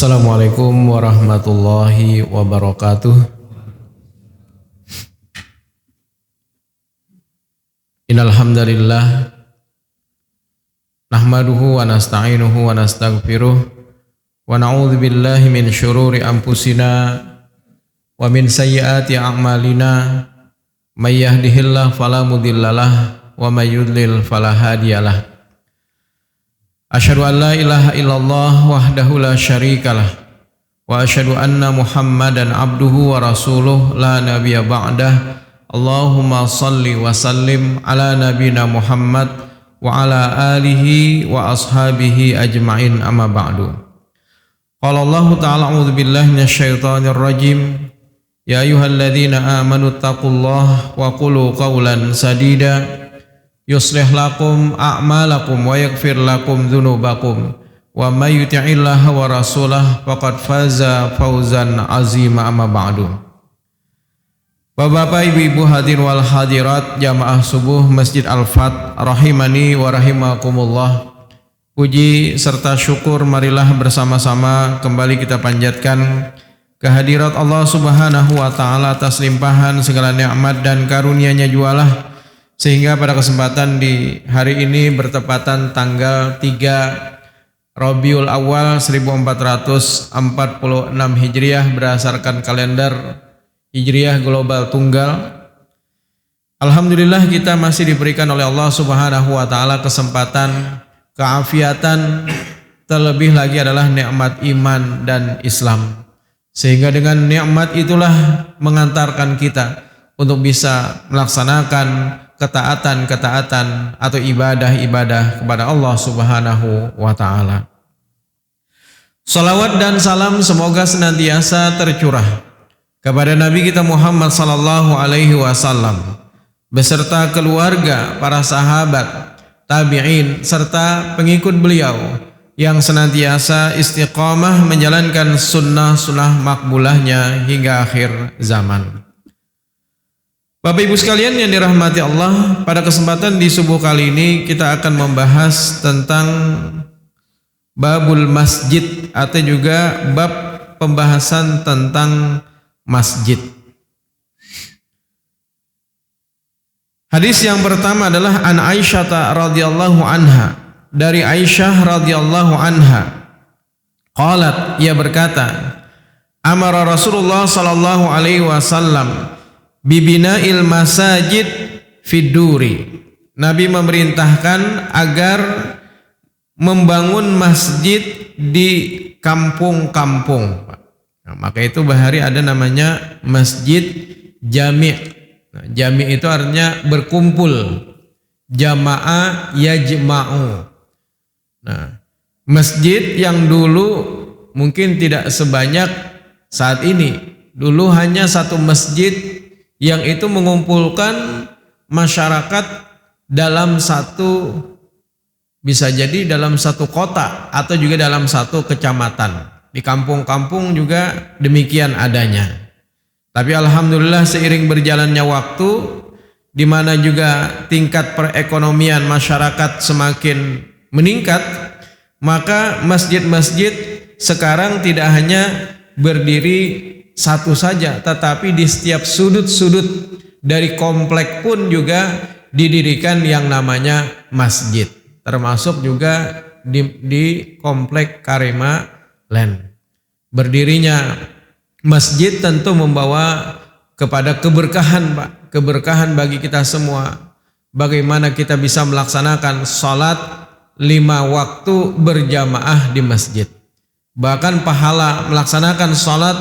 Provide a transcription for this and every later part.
Assalamualaikum warahmatullahi wabarakatuh. Innal hamdalillah nahmaduhu wa nasta'inuhu wa nastaghfiruh wa na'udzu billahi min syururi anfusina wa min sayyiati a'malina may yahdihillahu fala mudhillalah wa may yudlil fala hadiyalah. Asyhadu an la ilaha illallah wahdahu la syarikalah wa asyhadu anna Muhammadan abduhu wa rasuluh la nabiyya ba'dah. Allahumma salli wa sallim ala nabina Muhammad wa ala alihi wa ashabihi ajma'in amma ba'du. Qala Allah ta'ala a'udzu billahi minasyaitonir rajim. Ya ayyuhalladzina amanu taqullaha wa qulu qawlan sadida yuslih lakum a'malakum wa yaghfir lakum dzunubakum wa may yuti'illaha wa rasulahu faqad faza fawzan 'azima amma ba'du. Bapak-bapak, ibu-ibu hadir wal hadirat jamaah subuh Masjid Al-Fat rahimani wa rahimakumullah. Puji serta syukur marilah bersama-sama kembali kita panjatkan kehadirat Allah Subhanahu wa taala atas limpahan segala nikmat dan karunia-Nya jualah, sehingga pada kesempatan di hari ini bertepatan tanggal 3 Rabiul Awal 1446 Hijriah berdasarkan kalender Hijriah global tunggal. Alhamdulillah kita masih diberikan oleh Allah Subhanahu wa taala kesempatan, keafiatan, terlebih lagi adalah nikmat iman dan Islam. Sehingga dengan nikmat itulah mengantarkan kita untuk bisa melaksanakan ketaatan-ketaatan atau ibadah-ibadah kepada Allah Subhanahu wa taala. Salawat dan salam semoga senantiasa tercurah kepada Nabi kita Muhammad sallallahu alaihi wasallam beserta keluarga, para sahabat, tabi'in serta pengikut beliau yang senantiasa istiqamah menjalankan sunnah-sunnah makbulahnya hingga akhir zaman. Bapak Ibu sekalian yang dirahmati Allah, pada kesempatan di subuh kali ini kita akan membahas tentang babul masjid atau juga bab pembahasan tentang masjid. Hadis yang pertama adalah an Aisyah radhiyallahu anha, dari Aisyah radhiyallahu anha. Qalat, ia berkata, amara Rasulullah sallallahu alaihi wasallam bibina'il masajid fid-duri. Nabi memerintahkan agar membangun masjid di kampung-kampung. Nah, maka itu bahari ada namanya masjid jami'. Nah, jami' itu artinya berkumpul. Jama'a yajma'u. Nah, masjid yang dulu mungkin tidak sebanyak saat ini. Dulu hanya satu masjid yang itu mengumpulkan masyarakat dalam satu, bisa jadi dalam satu kota atau juga dalam satu kecamatan. Di kampung-kampung juga demikian adanya. Tapi alhamdulillah seiring berjalannya waktu, di mana juga tingkat perekonomian masyarakat semakin meningkat, maka masjid-masjid sekarang tidak hanya berdiri satu saja, tetapi di setiap sudut-sudut dari komplek pun juga didirikan yang namanya masjid. Termasuk juga di komplek Karema Land. Berdirinya masjid tentu membawa kepada keberkahan, Pak. Keberkahan bagi kita semua. Bagaimana kita bisa melaksanakan salat 5 waktu berjamaah di masjid. Bahkan pahala melaksanakan salat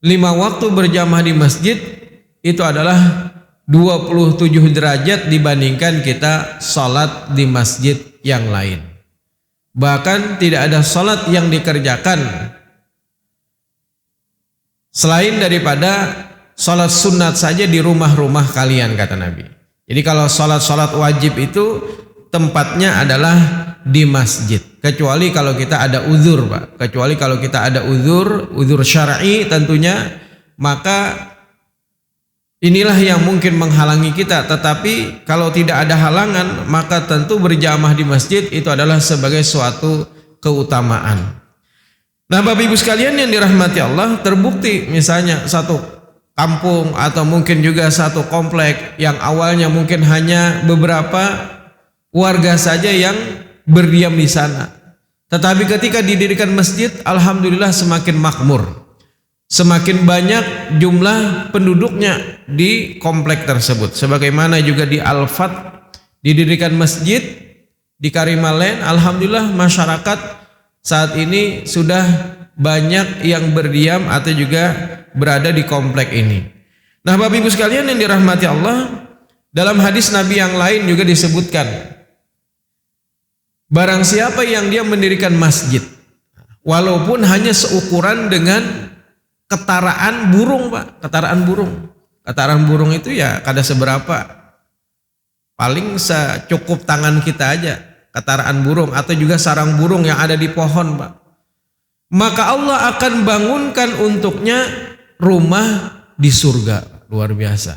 5 waktu berjamaah di masjid itu adalah 27 derajat dibandingkan kita salat di masjid yang lain. Bahkan tidak ada salat yang dikerjakan selain daripada salat sunat saja di rumah-rumah kalian, kata Nabi. Jadi kalau salat-salat wajib itu tempatnya adalah di masjid. Kecuali kalau kita ada uzur, Pak. Kecuali kalau kita ada uzur syar'i tentunya, maka inilah yang mungkin menghalangi kita. Tetapi kalau tidak ada halangan, maka tentu berjamaah di masjid itu adalah sebagai suatu keutamaan. Nah, Bapak Ibu sekalian yang dirahmati Allah, terbukti misalnya satu kampung atau mungkin juga satu komplek yang awalnya mungkin hanya beberapa warga saja yang berdiam di sana. Tetapi ketika didirikan masjid, alhamdulillah semakin makmur. Semakin banyak jumlah penduduknya di komplek tersebut. Sebagaimana juga di Al-Fat didirikan masjid di Karimalen, alhamdulillah masyarakat saat ini sudah banyak yang berdiam atau juga berada di komplek ini. Nah, Bapak Ibu sekalian yang dirahmati Allah, dalam hadis Nabi yang lain juga disebutkan, barang siapa yang dia mendirikan masjid, walaupun hanya seukuran dengan ketaraan burung, Pak, ketaraan burung. Ketaraan burung itu ya kada seberapa, paling secukup tangan kita aja. Ketaraan burung atau juga sarang burung yang ada di pohon, Pak. Maka Allah akan bangunkan untuknya rumah di surga. Luar biasa.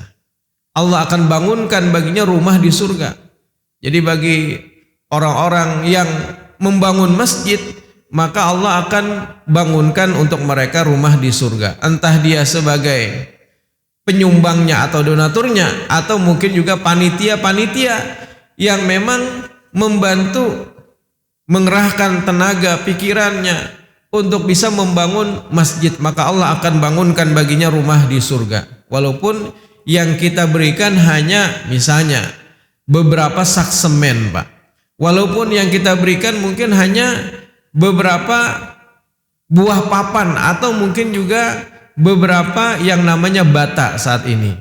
Allah akan bangunkan baginya rumah di surga. Jadi bagi orang-orang yang membangun masjid, maka Allah akan bangunkan untuk mereka rumah di surga. Entah dia sebagai penyumbangnya atau donaturnya, atau mungkin juga panitia-panitia yang memang membantu mengerahkan tenaga pikirannya untuk bisa membangun masjid, maka Allah akan bangunkan baginya rumah di surga. Walaupun yang kita berikan hanya misalnya beberapa sak semen, Pak. Walaupun yang kita berikan mungkin hanya beberapa buah papan atau mungkin juga beberapa yang namanya bata saat ini,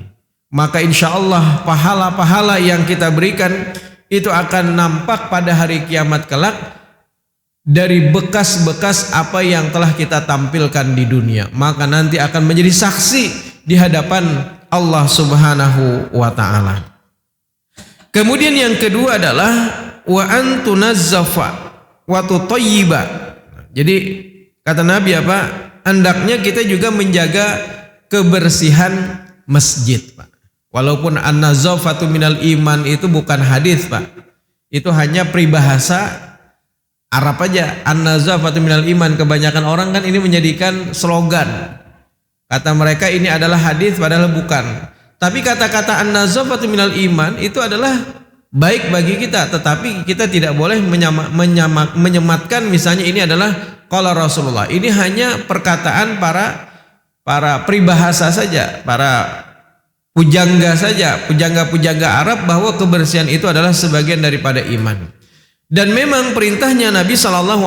maka insya Allah pahala-pahala yang kita berikan itu akan nampak pada hari kiamat kelak dari bekas-bekas apa yang telah kita tampilkan di dunia. Maka nanti akan menjadi saksi di hadapan Allah Subhanahu wa ta'ala. Kemudian yang kedua adalah wa antunazzafa wa tutayyiba. Jadi kata Nabi apa? Hendaknya kita juga menjaga kebersihan masjid, Pak. Walaupun an-nazafatu minal iman itu bukan hadis, Pak. Itu hanya peribahasa Arab aja. An-nazafatu minal iman, kebanyakan orang kan ini menjadikan slogan. Kata mereka ini adalah hadis padahal bukan. Tapi kata-kata an-nazafatu minal iman itu adalah baik bagi kita, tetapi kita tidak boleh menyematkan misalnya ini adalah qala Rasulullah. Ini hanya perkataan para peribahasa saja, para pujangga saja, pujangga-pujangga Arab, bahwa kebersihan itu adalah sebagian daripada iman. Dan memang perintahnya Nabi SAW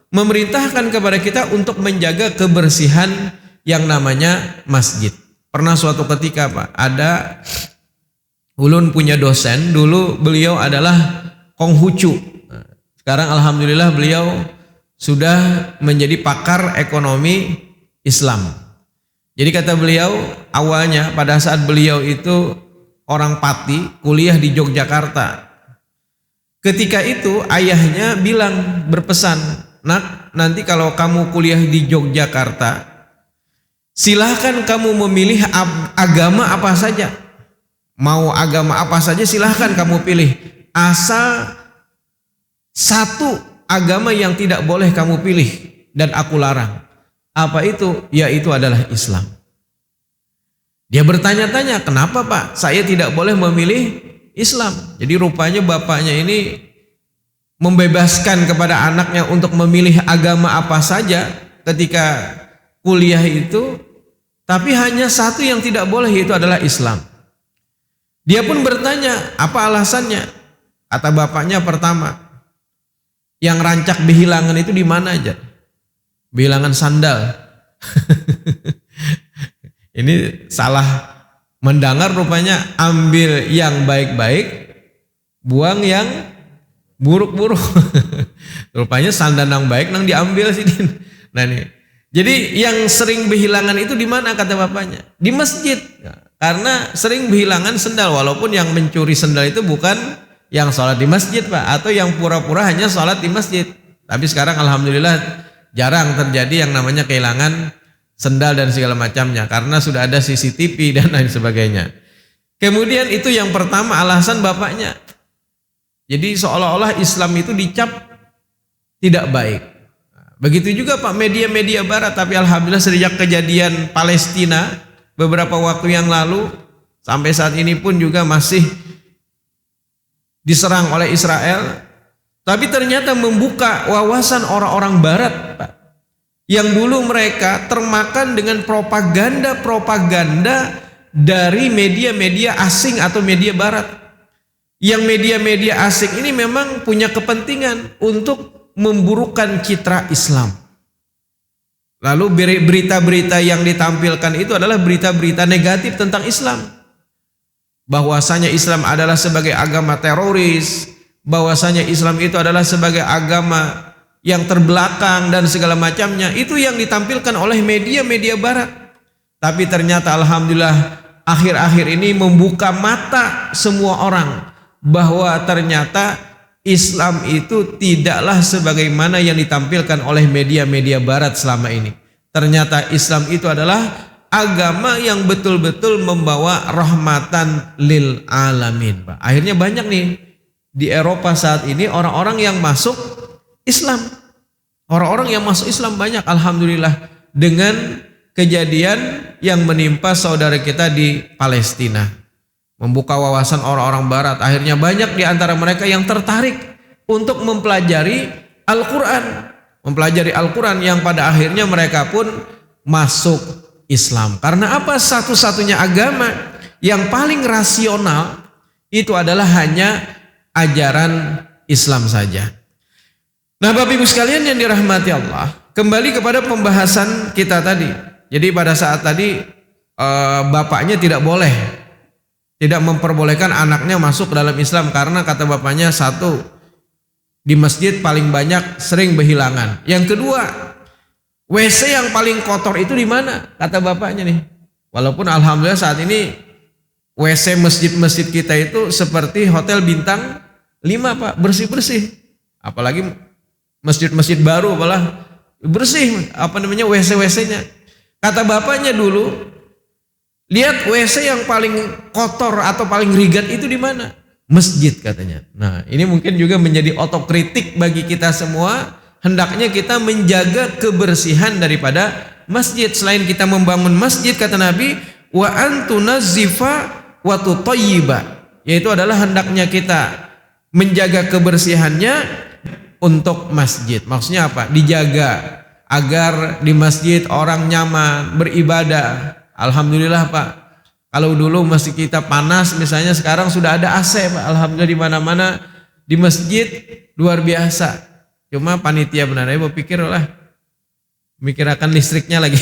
memerintahkan kepada kita untuk menjaga kebersihan yang namanya masjid. Pernah suatu ketika, Pak, ada ulun punya dosen, dulu beliau adalah Konghucu. Sekarang alhamdulillah beliau sudah menjadi pakar ekonomi Islam. Jadi kata beliau, awalnya pada saat beliau itu orang Pati, kuliah di Yogyakarta. Ketika itu ayahnya bilang, berpesan, "Nak, nanti kalau kamu kuliah di Yogyakarta, silahkan kamu memilih agama apa saja. Mau agama apa saja silahkan kamu pilih. Asal satu agama yang tidak boleh kamu pilih dan aku larang." Apa itu? Yaitu adalah Islam. Dia bertanya-tanya, kenapa Pak? Saya tidak boleh memilih Islam. Jadi rupanya bapaknya ini membebaskan kepada anaknya untuk memilih agama apa saja ketika kuliah itu, tapi hanya satu yang tidak boleh, yaitu adalah Islam. Dia pun bertanya, apa alasannya? Kata bapaknya, pertama, yang rancak bihilangan itu di mana aja? Bilangan sandal. Ini salah mendengar rupanya, ambil yang baik-baik, buang yang buruk-buruk. Rupanya sandal yang baik nang diambil sih. Nah nih. Jadi yang sering bihilangan itu di mana kata bapaknya? Di masjid. Karena sering bihilangan sandal, walaupun yang mencuri sandal itu bukan yang sholat di masjid, Pak, atau yang pura-pura hanya sholat di masjid. Tapi sekarang alhamdulillah jarang terjadi yang namanya kehilangan sendal dan segala macamnya, karena sudah ada CCTV dan lain sebagainya. Kemudian itu yang pertama, alasan bapaknya. Jadi seolah-olah Islam itu dicap tidak baik. Begitu juga Pak media-media barat, tapi alhamdulillah sejak kejadian Palestina beberapa waktu yang lalu sampai saat ini pun juga masih diserang oleh Israel, tapi ternyata membuka wawasan orang-orang barat, Pak, yang dulu mereka termakan dengan propaganda-propaganda dari media-media asing atau media barat. Yang media-media asing ini memang punya kepentingan untuk memburukkan citra Islam. Lalu berita-berita yang ditampilkan itu adalah berita-berita negatif tentang Islam. Bahwasanya Islam adalah sebagai agama teroris, bahwasanya Islam itu adalah sebagai agama yang terbelakang dan segala macamnya. Itu yang ditampilkan oleh media-media barat. Tapi ternyata alhamdulillah akhir-akhir ini membuka mata semua orang bahwa ternyata Islam itu tidaklah sebagaimana yang ditampilkan oleh media-media barat selama ini. Ternyata Islam itu adalah agama yang betul-betul membawa rahmatan lil alamin, Pak. Akhirnya banyak nih di Eropa saat ini orang-orang yang masuk Islam. Orang-orang yang masuk Islam banyak, alhamdulillah, dengan kejadian yang menimpa saudara kita di Palestina. Membuka wawasan orang-orang barat, akhirnya banyak di antara mereka yang tertarik untuk mempelajari Al-Quran. Mempelajari Al-Quran yang pada akhirnya mereka pun masuk Islam. Karena apa? Satu-satunya agama yang paling rasional itu adalah hanya ajaran Islam saja. Nah, Bapak Ibu sekalian yang dirahmati Allah, kembali kepada pembahasan kita tadi. Jadi pada saat tadi bapaknya tidak memperbolehkan anaknya masuk dalam Islam karena kata bapaknya, satu, di masjid paling banyak sering berhilangan. Yang kedua, WC yang paling kotor itu di mana? Kata bapaknya nih. Walaupun alhamdulillah saat ini WC masjid-masjid kita itu seperti hotel bintang 5, Pak, bersih-bersih. Apalagi masjid-masjid baru malah bersih WC-WC-nya. Kata bapaknya dulu, lihat WC yang paling kotor atau paling rigat itu di mana? Masjid, katanya. Nah, ini mungkin juga menjadi otokritik bagi kita semua. Hendaknya kita menjaga kebersihan daripada masjid. Selain kita membangun masjid, kata Nabi, wa antunazzifa wa tutayyiba, yaitu adalah hendaknya kita menjaga kebersihannya untuk masjid. Maksudnya apa? Dijaga agar di masjid orang nyaman beribadah. Alhamdulillah, Pak. Kalau dulu masjid kita panas misalnya, sekarang sudah ada AC, Pak. Alhamdulillah di mana-mana di masjid luar biasa. Cuma panitia benar ya berpikir lah, mikirkan listriknya lagi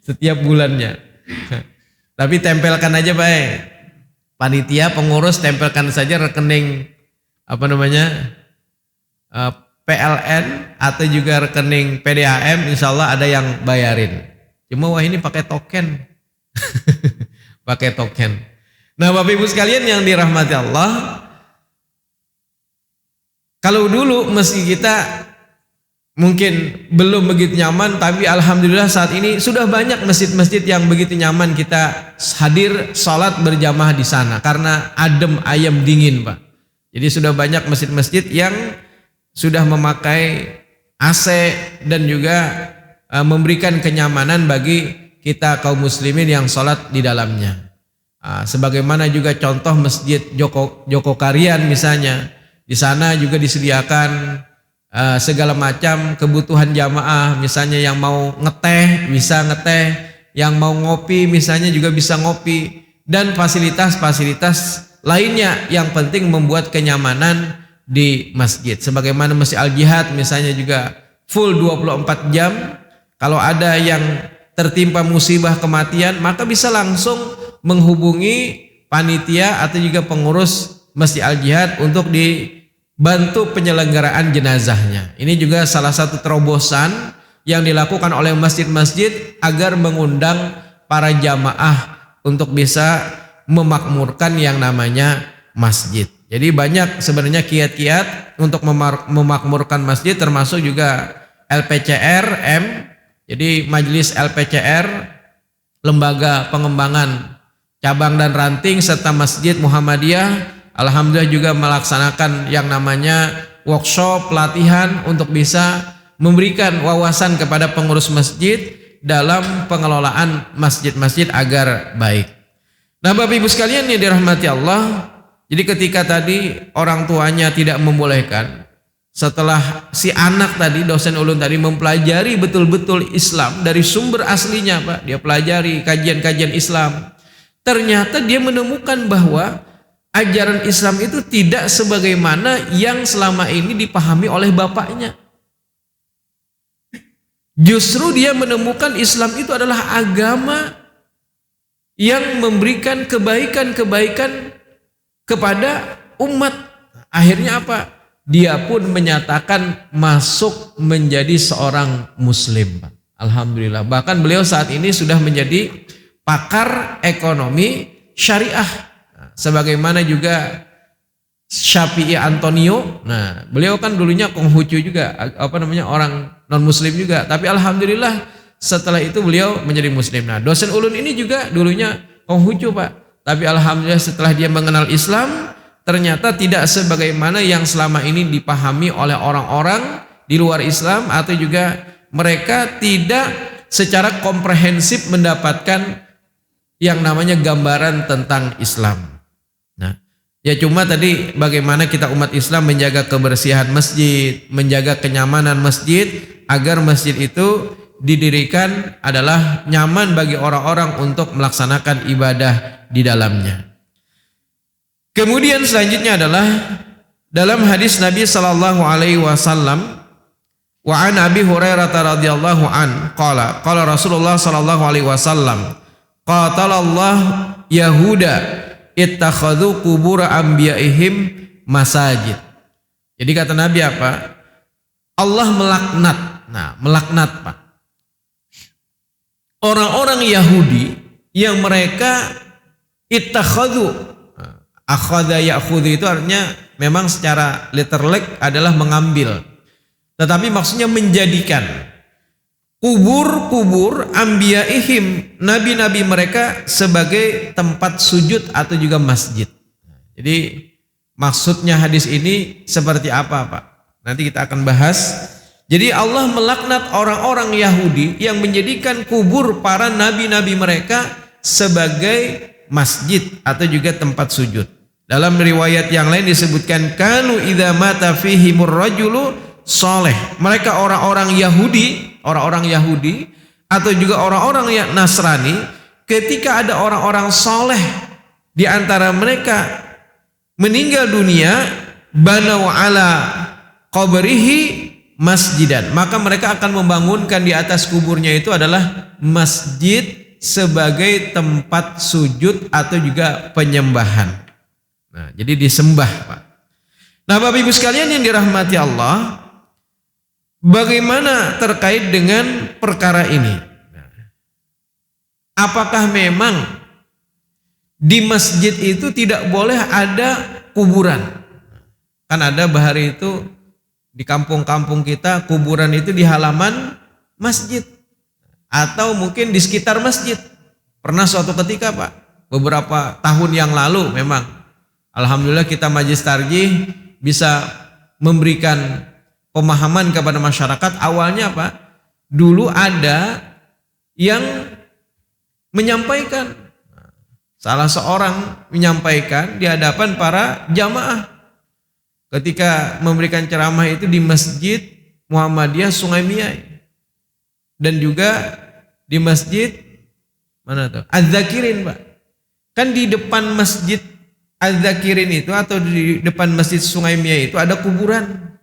setiap bulannya. Tapi tempelkan aja, Pak. Panitia pengurus tempelkan saja rekening PLN atau juga rekening PDAM, insya Allah ada yang bayarin. Cuma wah ini pakai token. Pakai token. Nah, Bapak Ibu sekalian yang dirahmati Allah, kalau dulu meski kita mungkin belum begitu nyaman, tapi alhamdulillah saat ini sudah banyak masjid-masjid yang begitu nyaman kita hadir salat berjamaah di sana karena adem ayem dingin, Pak. Jadi sudah banyak masjid-masjid yang sudah memakai AC dan juga memberikan kenyamanan bagi kita kaum muslimin yang sholat di dalamnya. Sebagaimana juga contoh masjid Joko Karian misalnya, di sana juga disediakan segala macam kebutuhan jamaah. Misalnya yang mau ngeteh bisa ngeteh, yang mau ngopi misalnya juga bisa ngopi, dan fasilitas-fasilitas lainnya yang penting membuat kenyamanan di masjid. Sebagaimana Masjid Al-Jihad misalnya juga full 24 jam. Kalau ada yang tertimpa musibah kematian, maka bisa langsung menghubungi panitia atau juga pengurus Masjid Al-Jihad untuk dibantu penyelenggaraan jenazahnya. Ini juga salah satu terobosan yang dilakukan oleh masjid-masjid agar mengundang para jamaah untuk bisa memakmurkan yang namanya masjid. Jadi banyak sebenarnya kiat-kiat untuk memakmurkan masjid, termasuk juga LPCR-M. Jadi Majelis LPCR, Lembaga Pengembangan Cabang dan Ranting, serta Masjid Muhammadiyah, alhamdulillah juga melaksanakan yang namanya workshop pelatihan untuk bisa memberikan wawasan kepada pengurus masjid dalam pengelolaan masjid-masjid agar baik. Nah, Bapak Ibu sekalian yang dirahmati Allah, jadi ketika tadi orang tuanya tidak membolehkan, setelah si anak tadi, dosen ulun tadi mempelajari betul-betul Islam dari sumber aslinya, Pak, dia pelajari kajian-kajian Islam, ternyata dia menemukan bahwa ajaran Islam itu tidak sebagaimana yang selama ini dipahami oleh bapaknya. Justru dia menemukan Islam itu adalah agama yang memberikan kebaikan-kebaikan kepada umat. Akhirnya apa? Dia pun menyatakan masuk menjadi seorang muslim. Alhamdulillah. Bahkan beliau saat ini sudah menjadi pakar ekonomi syariah. Sebagaimana juga Syafi'i Antonio. Nah, beliau kan dulunya Konghucu juga, orang non muslim juga. Tapi alhamdulillah setelah itu beliau menjadi muslim. Nah, dosen ulun ini juga dulunya Konghucu, Pak. Tapi alhamdulillah setelah dia mengenal Islam, ternyata tidak sebagaimana yang selama ini dipahami oleh orang-orang di luar Islam, atau juga mereka tidak secara komprehensif mendapatkan yang namanya gambaran tentang Islam. Nah, ya cuma tadi bagaimana kita umat Islam menjaga kebersihan masjid, menjaga kenyamanan masjid, agar masjid itu didirikan adalah nyaman bagi orang-orang untuk melaksanakan ibadah di dalamnya. Kemudian selanjutnya adalah dalam hadis Nabi sallallahu alaihi wasallam, wa an Abi Hurairah radhiyallahu an qala Rasulullah sallallahu alaihi wasallam, qatalallahu yahuda ittakhadhu qubur anbiya'ihim masajid. Jadi kata Nabi apa? Allah melaknat. Nah, melaknat, Pak, orang-orang Yahudi yang mereka ittakhadhu, akhadha ya'khudhu itu artinya memang secara literal adalah mengambil, tetapi maksudnya menjadikan kubur-kubur anbiya'ihim, nabi-nabi mereka, sebagai tempat sujud atau juga masjid. Jadi maksudnya hadis ini seperti apa, Pak? Nanti kita akan bahas. Jadi Allah melaknat orang-orang Yahudi yang menjadikan kubur para nabi-nabi mereka sebagai masjid atau juga tempat sujud. Dalam riwayat yang lain disebutkan kanu idza mata fihimur rajulu soleh. Mereka orang-orang Yahudi atau juga orang-orang yang Nasrani, ketika ada orang-orang soleh di antara mereka meninggal dunia, banau ala qabrihi masjidan, maka mereka akan membangunkan di atas kuburnya itu adalah masjid sebagai tempat sujud atau juga penyembahan. Nah, jadi disembah, Pak. Nah, Bapak Ibu sekalian yang dirahmati Allah, bagaimana terkait dengan perkara ini? Apakah memang di masjid itu tidak boleh ada kuburan? Kan ada bahari itu di kampung-kampung kita, kuburan itu di halaman masjid atau mungkin di sekitar masjid. Pernah suatu ketika, Pak, beberapa tahun yang lalu, memang alhamdulillah kita Majelis Tarjih bisa memberikan pemahaman kepada masyarakat. Awalnya, Pak, dulu ada yang menyampaikan, salah seorang menyampaikan di hadapan para jamaah ketika memberikan ceramah itu di Masjid Muhammadiyah Sungai Miyai, dan juga di Masjid mana tuh? Az-Zakirin, Pak. Kan di depan Masjid Az-Zakirin itu atau di depan Masjid Sungai Miyai itu ada kuburan.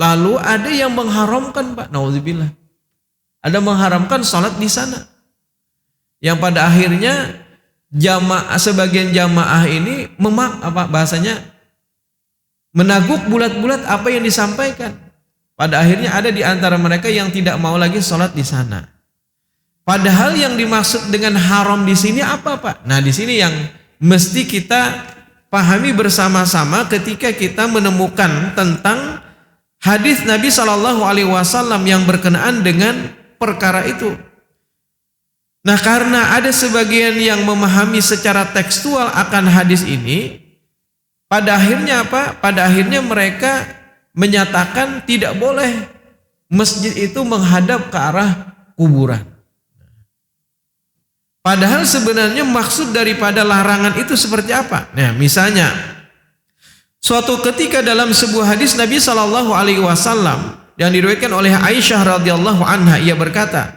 Lalu ada yang mengharamkan, Pak. Nauzubillah. Ada mengharamkan salat di sana. Yang pada akhirnya jamaah, sebagian jamaah ini menaguk bulat-bulat apa yang disampaikan. Pada akhirnya ada di antara mereka yang tidak mau lagi sholat di sana. Padahal yang dimaksud dengan haram di sini apa, Pak? Nah, di sini yang mesti kita pahami bersama-sama ketika kita menemukan tentang hadis Nabi Shallallahu Alaihi Wasallam yang berkenaan dengan perkara itu. Nah, karena ada sebagian yang memahami secara tekstual akan hadis ini, pada akhirnya apa? Pada akhirnya mereka menyatakan tidak boleh masjid itu menghadap ke arah kuburan. Padahal sebenarnya maksud daripada larangan itu seperti apa? Nah, misalnya suatu ketika dalam sebuah hadis Nabi Shallallahu Alaihi Wasallam yang diriwayatkan oleh Aisyah radhiyallahu anha, ia berkata,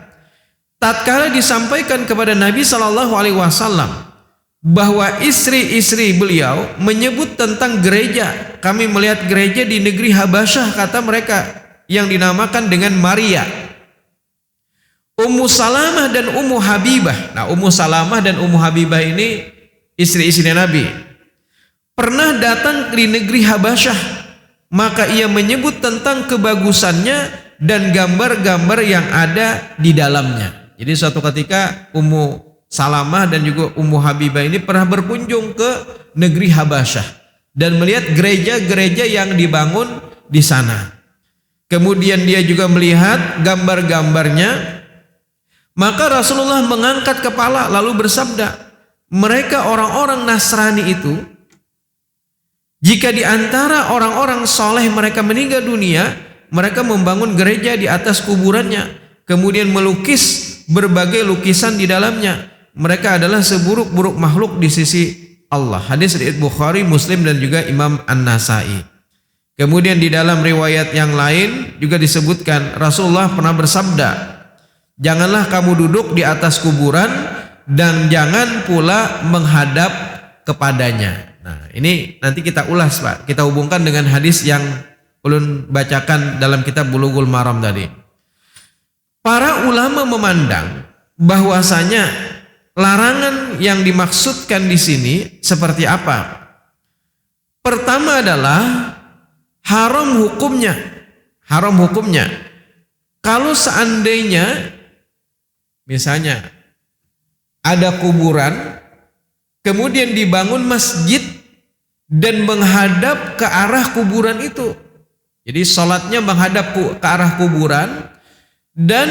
tatkala disampaikan kepada Nabi Shallallahu Alaihi Wasallam bahwa istri-istri beliau menyebut tentang gereja, kami melihat gereja di negeri Habasyah, kata mereka, yang dinamakan dengan Maria. Ummu Salamah dan Ummu Habibah. Nah, Ummu Salamah dan Ummu Habibah ini istri-istri Nabi. Pernah datang di negeri Habasyah, maka ia menyebut tentang kebagusannya dan gambar-gambar yang ada di dalamnya. Jadi suatu ketika Ummu Salamah dan juga Ummu Habibah ini pernah berkunjung ke negeri Habasyah dan melihat gereja-gereja yang dibangun di sana. Kemudian dia juga melihat gambar-gambarnya. Maka Rasulullah mengangkat kepala lalu bersabda, mereka orang-orang Nasrani itu, jika di antara orang-orang soleh mereka meninggal dunia, mereka membangun gereja di atas kuburannya, kemudian melukis berbagai lukisan di dalamnya. Mereka adalah seburuk-buruk makhluk di sisi Allah. Hadis riwayat Bukhari, Muslim dan juga Imam An-Nasai. Kemudian di dalam riwayat yang lain juga disebutkan Rasulullah pernah bersabda, janganlah kamu duduk di atas kuburan dan jangan pula menghadap kepadanya. Nah, ini nanti kita ulas, Pak. Kita hubungkan dengan hadis yang ulun bacakan dalam kitab Bulughul Maram tadi. Para ulama memandang bahwasanya larangan yang dimaksudkan di sini seperti apa? Pertama adalah haram hukumnya. Haram hukumnya. Kalau seandainya misalnya ada kuburan, kemudian dibangun masjid dan menghadap ke arah kuburan itu. Jadi sholatnya menghadap ke arah kuburan dan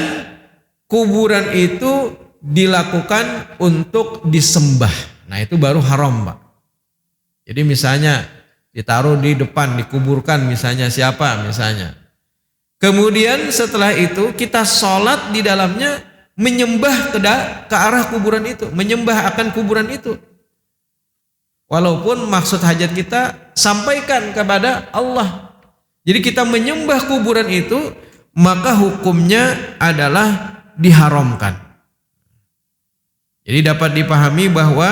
kuburan itu dilakukan untuk disembah. Nah, itu baru haram, Pak. Jadi misalnya ditaruh di depan, dikuburkan misalnya siapa misalnya. Kemudian setelah itu kita sholat di dalamnya, menyembah ke arah kuburan itu, menyembah akan kuburan itu. Walaupun maksud hajat kita sampaikan kepada Allah. Jadi kita menyembah kuburan itu, maka hukumnya adalah diharamkan. Jadi dapat dipahami bahwa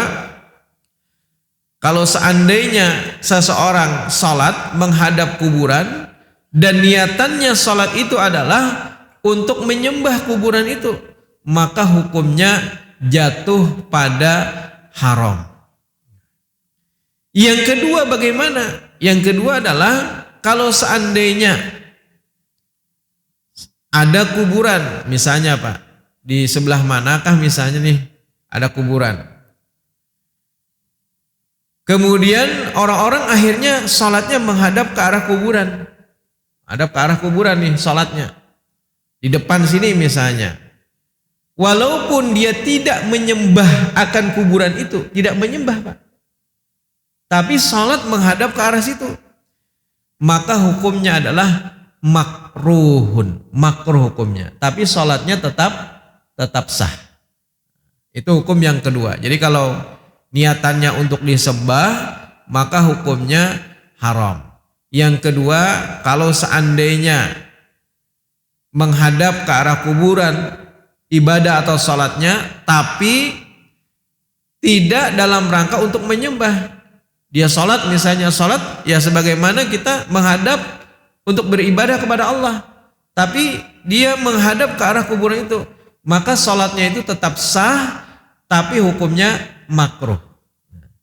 kalau seandainya seseorang sholat menghadap kuburan dan niatannya sholat itu adalah untuk menyembah kuburan itu, maka hukumnya jatuh pada haram. Yang kedua bagaimana? Yang kedua adalah kalau seandainya ada kuburan, misalnya Pak, di sebelah manakah misalnya nih ada kuburan. Kemudian orang-orang akhirnya sholatnya menghadap ke arah kuburan. Hadap ke arah kuburan nih sholatnya. Di depan sini misalnya. Walaupun dia tidak menyembah akan kuburan itu, tidak menyembah, Pak, tapi sholat menghadap ke arah situ, maka hukumnya adalah makruhun, makruh hukumnya. Tapi sholatnya tetap sah. Itu hukum yang kedua. Jadi kalau niatannya untuk disembah, maka hukumnya haram. Yang kedua, kalau seandainya menghadap ke arah kuburan, ibadah atau sholatnya, tapi tidak dalam rangka untuk menyembah. Dia sholat misalnya, sholat ya sebagaimana kita menghadap untuk beribadah kepada Allah, tapi dia menghadap ke arah kuburan itu, maka sholatnya itu tetap sah, tapi hukumnya makruh.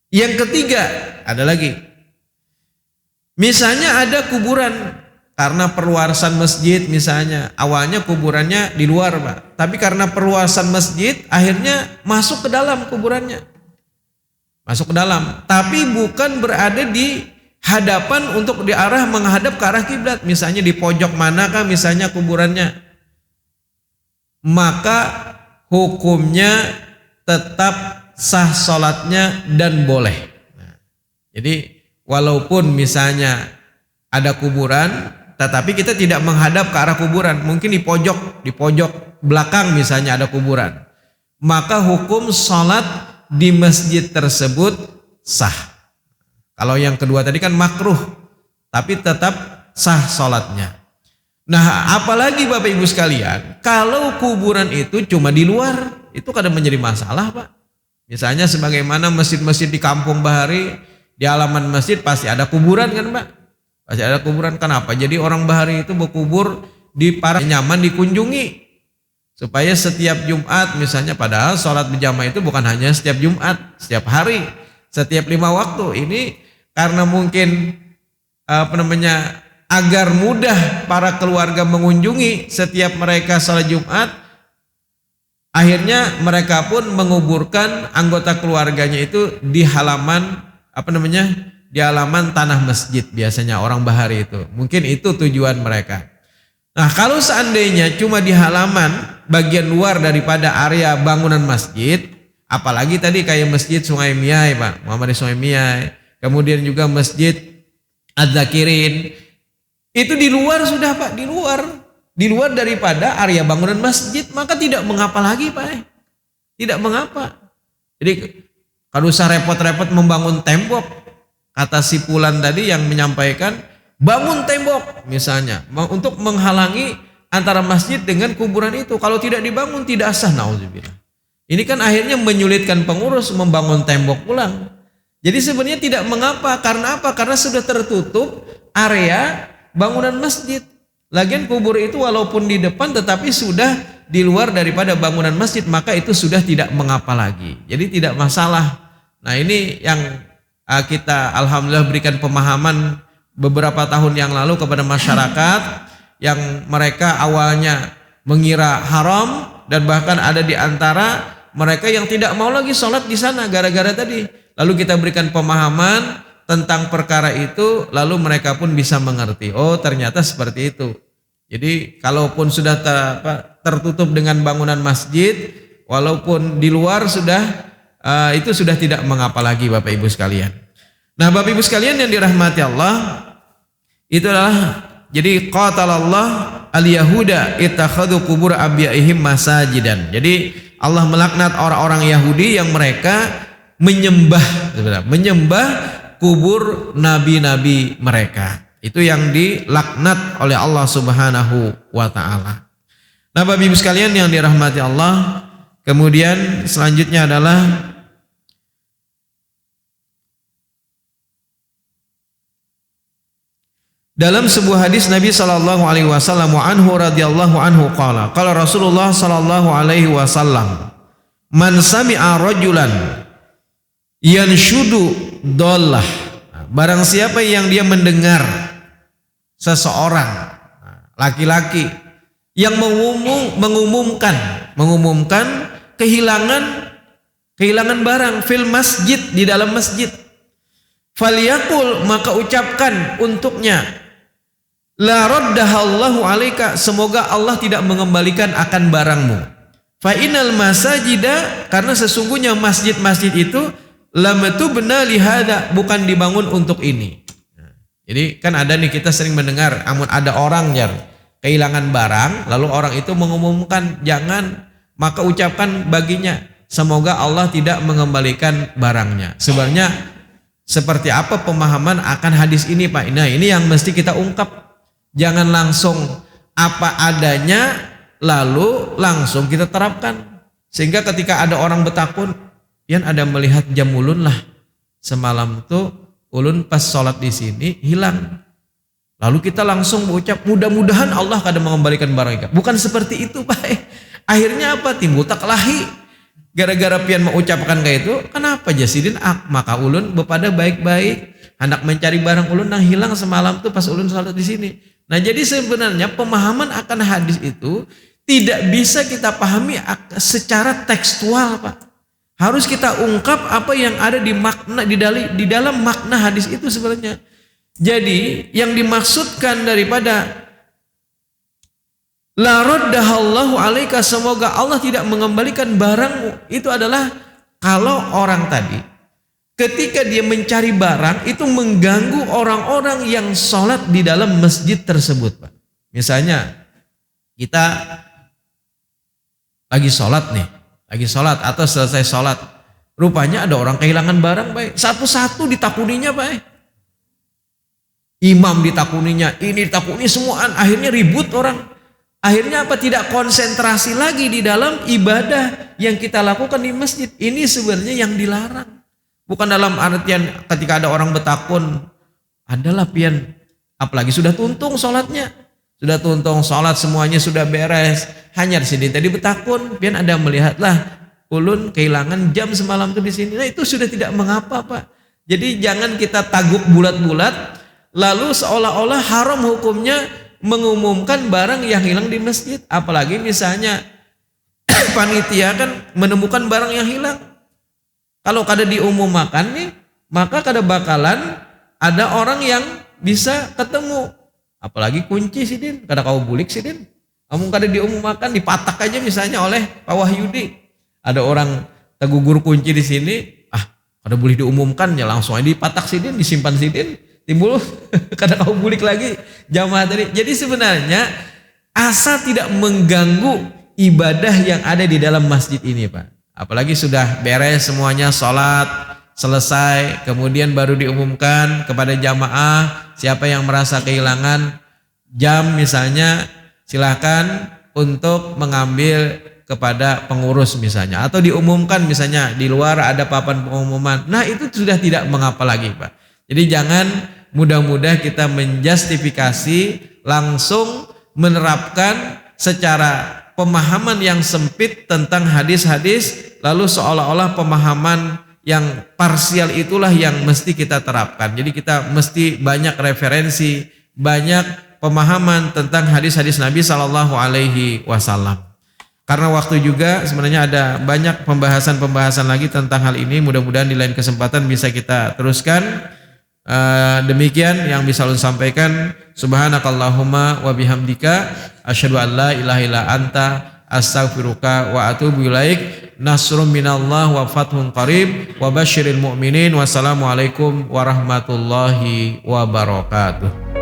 Yang ketiga, ada lagi. Misalnya ada kuburan, karena perluasan masjid misalnya, awalnya kuburannya di luar, Pak, tapi karena perluasan masjid akhirnya masuk ke dalam kuburannya, masuk ke dalam, tapi bukan berada di hadapan untuk di arah menghadap ke arah kiblat, misalnya di pojok manakah misalnya kuburannya, maka hukumnya tetap sah sholatnya dan boleh. Nah, jadi walaupun misalnya ada kuburan tetapi kita tidak menghadap ke arah kuburan, mungkin di pojok belakang misalnya ada kuburan, maka hukum sholat di masjid tersebut sah. Kalau yang kedua tadi kan makruh, tapi tetap sah sholatnya. Nah, apalagi Bapak Ibu sekalian, kalau kuburan itu cuma di luar, itu kadang menjadi masalah, Pak. Misalnya sebagaimana masjid-masjid di Kampung Bahari, di halaman masjid pasti ada kuburan kan, Pak? Pasti ada kuburan. Kenapa? Jadi orang Bahari itu berkubur di para nyaman dikunjungi. Supaya setiap Jumat misalnya, padahal sholat berjamaah itu bukan hanya setiap Jumat, setiap hari, setiap 5 waktu. Ini karena mungkin agar mudah para keluarga mengunjungi setiap mereka sholat Jumat, akhirnya mereka pun menguburkan anggota keluarganya itu di halaman di halaman tanah masjid, biasanya orang Bahari itu. Mungkin itu tujuan mereka. Nah, kalau seandainya cuma di halaman bagian luar daripada area bangunan masjid, apalagi tadi kayak Masjid Sungai Miyai, Pak, Muhammad Sungai Miyai, kemudian juga Masjid Az-Zakirin, itu di luar sudah, Pak, di luar daripada area bangunan masjid, maka tidak mengapa lagi, Pak. Tidak mengapa. Jadi kalau usah repot-repot membangun tembok. Kata si Fulan tadi yang menyampaikan, bangun tembok misalnya untuk menghalangi antara masjid dengan kuburan itu. Kalau tidak dibangun tidak sah, naudzubillah. Ini kan akhirnya menyulitkan pengurus membangun tembok ulang. Jadi sebenarnya tidak mengapa. Karena apa? Karena sudah tertutup area bangunan masjid. Lagian kubur itu walaupun di depan tetapi sudah di luar daripada bangunan masjid, maka itu sudah tidak mengapa lagi. Jadi tidak masalah. Nah, ini yang kita alhamdulillah berikan pemahaman beberapa tahun yang lalu kepada masyarakat yang mereka awalnya mengira haram, dan bahkan ada di antara mereka yang tidak mau lagi sholat di sana gara-gara tadi. Lalu kita berikan pemahaman tentang perkara itu, lalu mereka pun bisa mengerti, oh ternyata seperti itu. Jadi kalaupun sudah tertutup dengan bangunan masjid, walaupun di luar sudah itu sudah tidak mengapa lagi, Bapak Ibu sekalian. Nah, Bapak Ibu sekalian yang dirahmati Allah, itu adalah jadi qatalallah al-yahuda ittakhadhu qubur abyaihim masajidan. Jadi Allah melaknat orang-orang Yahudi yang mereka menyembah kubur nabi-nabi mereka. Itu yang dilaknat oleh Allah Subhanahu wa taala. Nah, Bapak Ibu sekalian yang dirahmati Allah, kemudian selanjutnya adalah dalam sebuah hadis Nabi sallallahu alaihi wasallam anhu radhiyallahu anhu qala Rasulullah sallallahu alaihi wasallam, man sami'a rajulan yanshudu dollah, barang siapa yang dia mendengar seseorang laki-laki yang mengumumkan kehilangan barang fil masjid, di dalam masjid, falyaqul, maka ucapkan untuknya, la raddahallahu alaika, semoga Allah tidak mengembalikan akan barangmu. Fa innal masajida, karena sesungguhnya masjid-masjid itu lam tubna lihada, bukan dibangun untuk ini. Jadi kan ada nih, kita sering mendengar, amun ada orang yang kehilangan barang, lalu orang itu mengumumkan, jangan, maka ucapkan baginya, semoga Allah tidak mengembalikan barangnya. Sebenarnya seperti apa pemahaman akan hadis ini, Pak? Nah, ini yang mesti kita ungkap. Jangan langsung apa adanya lalu langsung kita terapkan. Sehingga ketika ada orang bertakun, yang ada melihat jam ulun lah, semalam tuh ulun pas sholat di sini hilang. Lalu kita langsung mengucap, mudah-mudahan Allah kadang mengembalikan barang. Bukan seperti itu, Pak. Akhirnya apa? Timbul taklahi. Gara-gara pian mengucapkan kayak itu, kenapa jasidin maka ulun bepada baik-baik hendak mencari barang ulun yang hilang semalam tuh pas ulun sholat di sini. Nah, jadi sebenarnya pemahaman akan hadis itu tidak bisa kita pahami secara tekstual, Pak. Harus kita ungkap apa yang ada di makna di dalam makna hadis itu sebenarnya. Jadi yang dimaksudkan daripada la raddahallahu alaika, semoga Allah tidak mengembalikan barangmu, itu adalah kalau orang tadi ketika dia mencari barang itu mengganggu orang-orang yang sholat di dalam masjid tersebut, Pak. Misalnya kita lagi sholat nih, lagi sholat atau selesai sholat, rupanya ada orang kehilangan barang, Pak. Satu-satu ditakuninya, Pak. Imam ditakuninya, ini ditakuni semuaan, akhirnya ribut orang. Akhirnya apa? Tidak konsentrasi lagi di dalam ibadah yang kita lakukan di masjid. Ini sebenarnya yang dilarang. Bukan dalam artian ketika ada orang bertakun, adalah pian, apalagi sudah tuntung sholatnya. Sudah tuntung sholat semuanya sudah beres. Hanya di sini tadi bertakun, pian ada melihatlah ulun kehilangan jam semalam tuh di sini. Nah itu sudah tidak mengapa, Pak. Jadi jangan kita taguk bulat-bulat, lalu seolah-olah haram hukumnya mengumumkan barang yang hilang di masjid. Apalagi misalnya panitia kan menemukan barang yang hilang. Kalau kada diumumkan nih, maka kada bakalan ada orang yang bisa ketemu. Apalagi kunci sidin, kada kau bulik sidin. Kamu kada diumumkan, dipatak aja misalnya oleh Pak Wahyudi. Ada orang tegugur kunci di sini, kada boleh diumumkan ya, langsung aja dipatak sidin, disimpan sidin. Timbul kada kau bulik lagi jamaah tadi. Jadi sebenarnya asal tidak mengganggu ibadah yang ada di dalam masjid ini, Pak. Apalagi sudah beres semuanya, sholat selesai, kemudian baru diumumkan kepada jamaah siapa yang merasa kehilangan jam misalnya, silakan untuk mengambil kepada pengurus misalnya, atau diumumkan misalnya di luar ada papan pengumuman. Nah itu sudah tidak mengapa lagi, Pak. Jadi jangan mudah-mudah kita menjustifikasi langsung menerapkan secara pemahaman yang sempit tentang hadis-hadis, lalu seolah-olah pemahaman yang parsial itulah yang mesti kita terapkan. Jadi kita mesti banyak referensi, banyak pemahaman tentang hadis-hadis Nabi Shallallahu Alaihi Wasallam. Karena waktu juga sebenarnya ada banyak pembahasan-pembahasan lagi tentang hal ini. Mudah-mudahan di lain kesempatan bisa kita teruskan. Demikian yang bisa ulun sampaikan. Subhanakallahumma wa bihamdika asyhadu an la ilaha illa anta astaghfiruka wa atubu ilaik. Nasrun minallah wa fathun qarib wa basyiril mu'minin. Wassalamualaikum warahmatullahi wabarakatuh.